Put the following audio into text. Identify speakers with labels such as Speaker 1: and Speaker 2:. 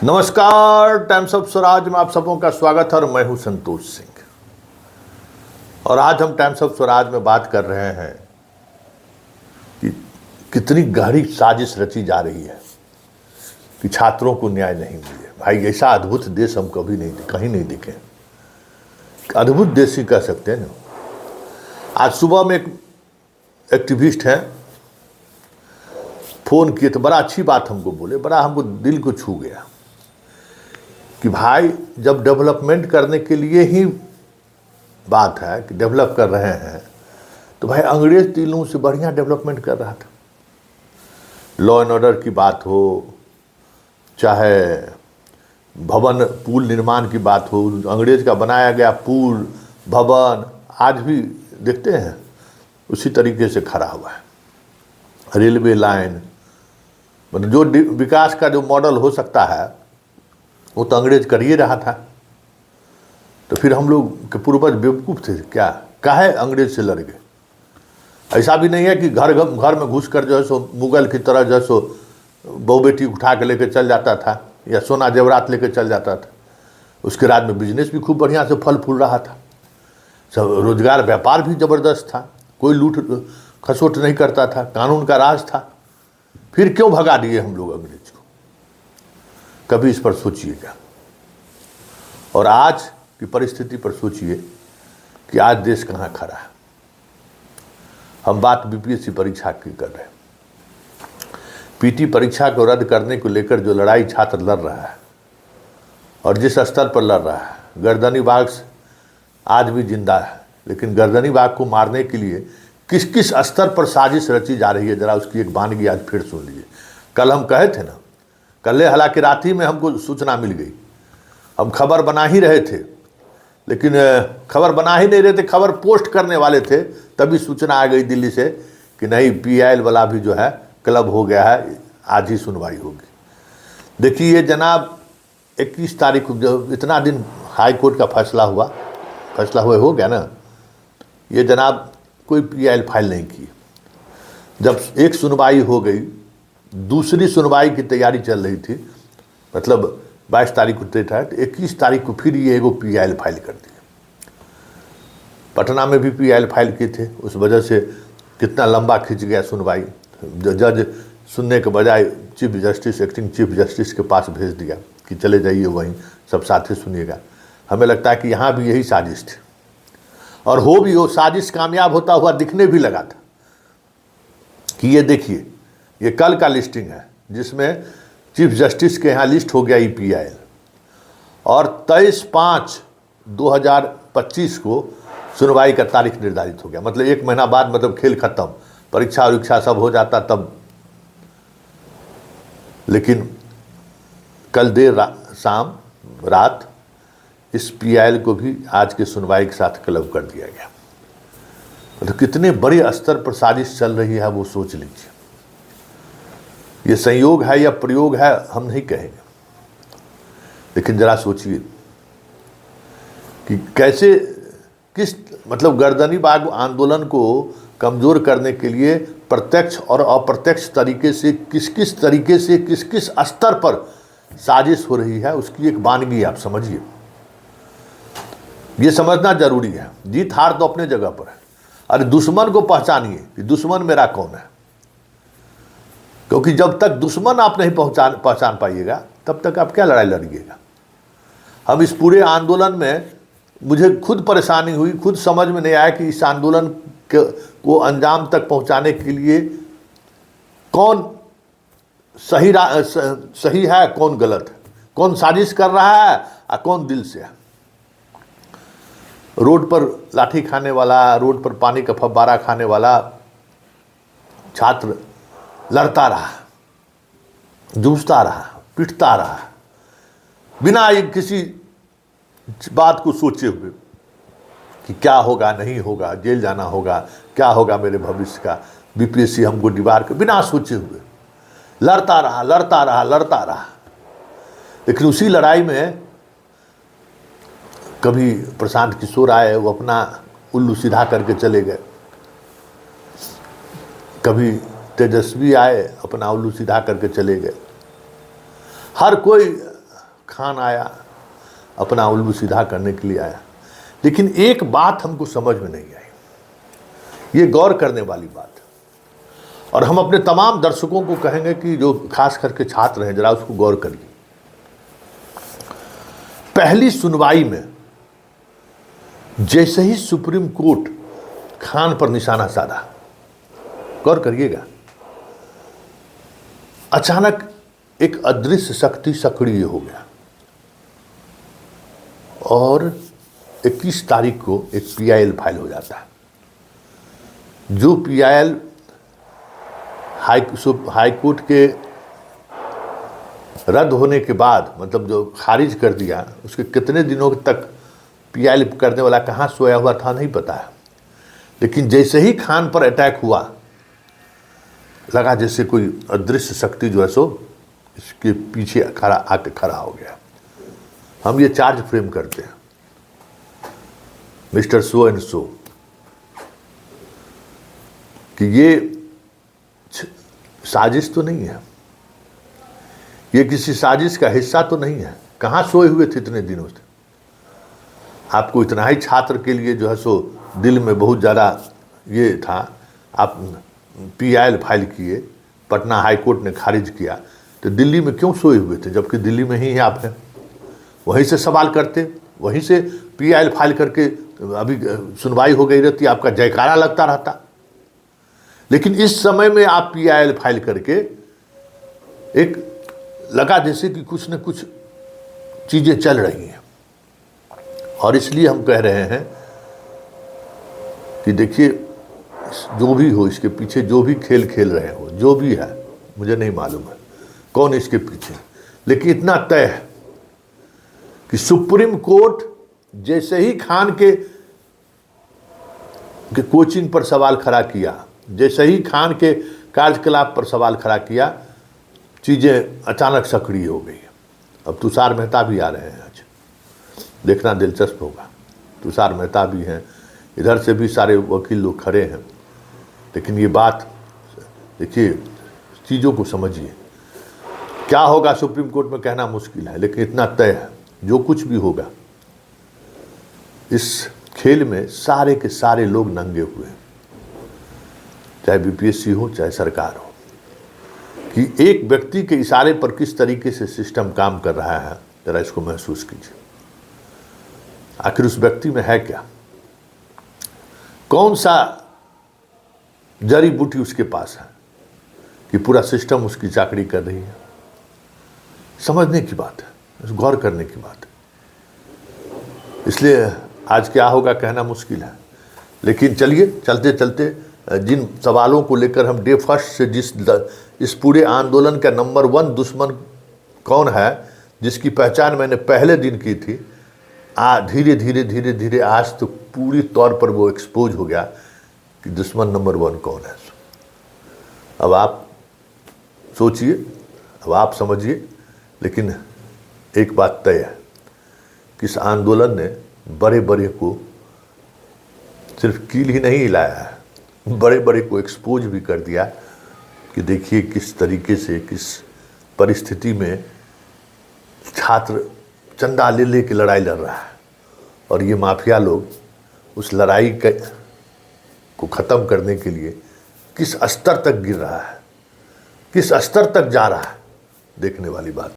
Speaker 1: नमस्कार, times of Swaraj में आप सबों का स्वागत है और मैं हूं संतोष सिंह। और आज हम टाइम्स ऑफ स्वराज में बात कर रहे हैं कि कितनी गहरी साजिश रची जा रही है कि छात्रों को न्याय नहीं मिले। भाई, ऐसा अद्भुत देश हम कभी कहीं नहीं दिखे। अद्भुत देश ही कह सकते हैं ना। आज सुबह में एक एक्टिविस्ट हैं, फोन किए तो बड़ा अच्छी बात हमको बोले, बड़ा हमको दिल को छू गया कि भाई, जब डेवलपमेंट करने के लिए ही बात है कि डेवलप कर रहे हैं, तो भाई अंग्रेज तीनों से बढ़िया डेवलपमेंट कर रहा था। लॉ एंड ऑर्डर की बात हो, चाहे भवन पुल निर्माण की बात हो, अंग्रेज का बनाया गया पुल भवन आज भी देखते हैं उसी तरीके से खड़ा हुआ है। रेलवे लाइन, मतलब जो विकास का जो मॉडल हो सकता है वो तो अंग्रेज कर ही रहा था। तो फिर हम लोग के पूर्वज बेवकूफ़ थे क्या? काहे अंग्रेज से लड़ गए? ऐसा भी नहीं है कि घर में घुस कर जो है सो मुगल की तरह जो है सो बहू बेटी उठा के लेके चल जाता था या सोना जेवरात लेके चल जाता था। उसके राज में बिजनेस भी खूब बढ़िया से फल फूल रहा था, सब रोजगार व्यापार भी ज़बरदस्त था, कोई लूट खसोट नहीं करता था, कानून का राज था। फिर क्यों भगा दिए हम लोग अंग्रेज को? कभी इस पर सोचिएगा। और आज की परिस्थिति पर सोचिए कि आज देश कहाँ खड़ा है। हम बात बीपीएससी परीक्षा की कर रहे हैं। पीटी परीक्षा को रद्द करने को लेकर जो लड़ाई छात्र लड़ रहा है और जिस स्तर पर लड़ रहा है, गर्दनी बाग आज भी जिंदा है, लेकिन गर्दनी बाग को मारने के लिए किस किस स्तर पर साजिश रची जा रही है, जरा उसकी एक बानगी आज फिर सुन लीजिए। कल हम कहे थे ना, कल हालांकि रात ही में हमको सूचना मिल गई, हम खबर बना ही रहे थे, लेकिन खबर बना ही नहीं रहे थे, खबर पोस्ट करने वाले थे, तभी सूचना आ गई दिल्ली से कि नहीं, पीआईएल वाला भी जो है क्लब हो गया है, आज ही सुनवाई होगी। देखिए ये जनाब 21 तारीख को, जो इतना दिन हाई कोर्ट का फैसला हुए हो गया ना, ये जनाब कोई पीआईएल फाइल नहीं की। जब एक सुनवाई हो गई, दूसरी सुनवाई की तैयारी चल रही थी, मतलब 22 तारीख को डेट है, तो 21 तारीख को फिर ये एगो पीआईएल फाइल कर दिया। पटना में भी पीआईएल फाइल किए थे, उस वजह से कितना लंबा खिंच गया सुनवाई। जज सुनने के बजाय chief justice, acting chief justice के पास भेज दिया कि चले जाइए वहीं, सब साथ ही सुनिएगा। हमें लगता है कि यहाँ भी यही साजिश थी, और हो भी वो साजिश कामयाब होता हुआ दिखने भी लगा था। कि ये देखिए, ये कल का लिस्टिंग है जिसमें चीफ जस्टिस के यहाँ लिस्ट हो गया ईपीआईएल, और 23/5/2025 को सुनवाई का तारीख निर्धारित हो गया। मतलब 1 महीना बाद, मतलब खेल खत्म, परीक्षा उरीक्षा सब हो जाता तब। लेकिन कल देर शाम रात इस पीआईएल को भी आज के सुनवाई के साथ क्लब कर दिया गया। मतलब कितने बड़े स्तर पर साजिश चल रही है वो सोच लीजिए। ये संयोग है या प्रयोग है हम नहीं कहेंगे, लेकिन जरा सोचिए कि कैसे, किस मतलब गर्दनी बाग आंदोलन को कमजोर करने के लिए प्रत्यक्ष और अप्रत्यक्ष तरीके से किस किस स्तर पर साजिश हो रही है, उसकी एक वानगी आप समझिए। ये समझना जरूरी है। जीत हार तो अपने जगह पर है। अरे दुश्मन को पहचानिए कि दुश्मन मेरा कौन है, क्योंकि जब तक दुश्मन आप नहीं पहचान पाइएगा तब तक आप क्या लड़ाई लड़िएगा। हम इस पूरे आंदोलन में, मुझे खुद परेशानी हुई, खुद समझ में नहीं आया कि इस आंदोलन को अंजाम तक पहुंचाने के लिए कौन सही है, कौन गलत है, कौन साजिश कर रहा है और कौन दिल से है। रोड पर लाठी खाने वाला, रोड पर पानी का फव्वारा खाने वाला छात्र लड़ता रहा, जूझता रहा, पिटता रहा, बिना किसी बात को सोचे हुए कि क्या होगा, नहीं होगा, जेल जाना होगा, क्या होगा मेरे भविष्य का, बीपीएससी हमको दीवार के, बिना सोचे हुए लड़ता रहा। लेकिन उसी लड़ाई में कभी प्रशांत किशोर आए, वो अपना उल्लू सीधा करके चले गए, कभी तेजस्वी आए, अपना उल्लू सीधा करके चले गए। हर कोई खान आया, अपना उल्लू सीधा करने के लिए आया। लेकिन एक बात हमको समझ में नहीं आई, ये गौर करने वाली बात, और हम अपने तमाम दर्शकों को कहेंगे कि जो खास करके छात्र हैं जरा उसको गौर करिए। पहली सुनवाई में जैसे ही सुप्रीम कोर्ट खान पर निशाना साधा, गौर करिएगा, अचानक एक अदृश्य शक्ति सक्रिय हो गया और 21 तारीख को एक PIL फाइल हो जाता है। जो PIL हाई कोर्ट के रद्द होने के बाद, मतलब जो खारिज कर दिया, उसके कितने दिनों तक PIL करने वाला कहाँ सोया हुआ था नहीं पता है। लेकिन जैसे ही खान पर अटैक हुआ, लगा जैसे कोई अदृश्य शक्ति जो है सो इसके पीछे आके खड़ा हो गया। हम ये चार्ज फ्रेम करते हैं, मिस्टर सो एंड सो, कि ये साजिश तो नहीं है, ये किसी साजिश का हिस्सा तो नहीं है। कहाँ सोए हुए थे इतने दिनों से? आपको इतना ही छात्र के लिए जो है सो दिल में बहुत ज़्यादा ये था, आप PIL फाइल किए, पटना हाई कोर्ट ने खारिज किया, तो दिल्ली में क्यों सोए हुए थे? जबकि दिल्ली में ही आप हैं, वहीं से सवाल करते, वहीं से PIL फाइल करके अभी सुनवाई हो गई रहती, आपका जयकारा लगता रहता। लेकिन इस समय में आप PIL फाइल करके एक लगा जैसे कि कुछ न कुछ चीज़ें चल रही हैं। और इसलिए हम कह रहे हैं कि देखिए, जो भी हो, इसके पीछे जो भी खेल खेल रहे हो, जो भी है, मुझे नहीं मालूम है कौन इसके पीछे, लेकिन इतना तय है कि सुप्रीम कोर्ट जैसे ही खान के कोचिंग पर सवाल खड़ा किया, जैसे ही खान के कार्यकलाप पर सवाल खड़ा किया, चीज़ें अचानक सक्रिय हो गई। अब तुषार मेहता भी आ रहे हैं, आज देखना दिलचस्प होगा। तुषार मेहता भी हैं, इधर से भी सारे वकील लोग खड़े हैं। लेकिन ये बात देखिए, चीज़ों को समझिए, क्या होगा सुप्रीम कोर्ट में कहना मुश्किल है, लेकिन इतना तय है, जो कुछ भी होगा इस खेल में सारे के सारे लोग नंगे हुए हैं, चाहे BPSC हो चाहे सरकार हो, कि एक व्यक्ति के इशारे पर किस तरीके से सिस्टम काम कर रहा है, जरा इसको महसूस कीजिए। आखिर उस व्यक्ति में है क्या? कौन सा जड़ी बूटी उसके पास है कि पूरा सिस्टम उसकी चाकरी कर रही है? समझने की बात है, गौर करने की बात है। इसलिए आज क्या होगा कहना मुश्किल है। लेकिन चलिए, चलते चलते जिन सवालों को लेकर हम डे फर्स्ट से इस पूरे आंदोलन का नंबर 1 दुश्मन कौन है, जिसकी पहचान मैंने पहले दिन की थी, धीरे धीरे धीरे धीरे आज तो पूरी तौर पर वो एक्सपोज हो गया कि दुश्मन नंबर 1 कौन है। अब आप सोचिए, अब आप समझिए। लेकिन एक बात तय है कि इस आंदोलन ने बड़े बड़े को सिर्फ कील ही नहीं हिलाया है, बड़े बड़े को एक्सपोज भी कर दिया कि देखिए किस तरीके से, किस परिस्थिति में छात्र चंदा ले ले के लड़ाई लड़ रहा है, और ये माफिया लोग उस लड़ाई को ख़त्म करने के लिए किस स्तर तक गिर रहा है, किस स्तर तक जा रहा है, देखने वाली बात।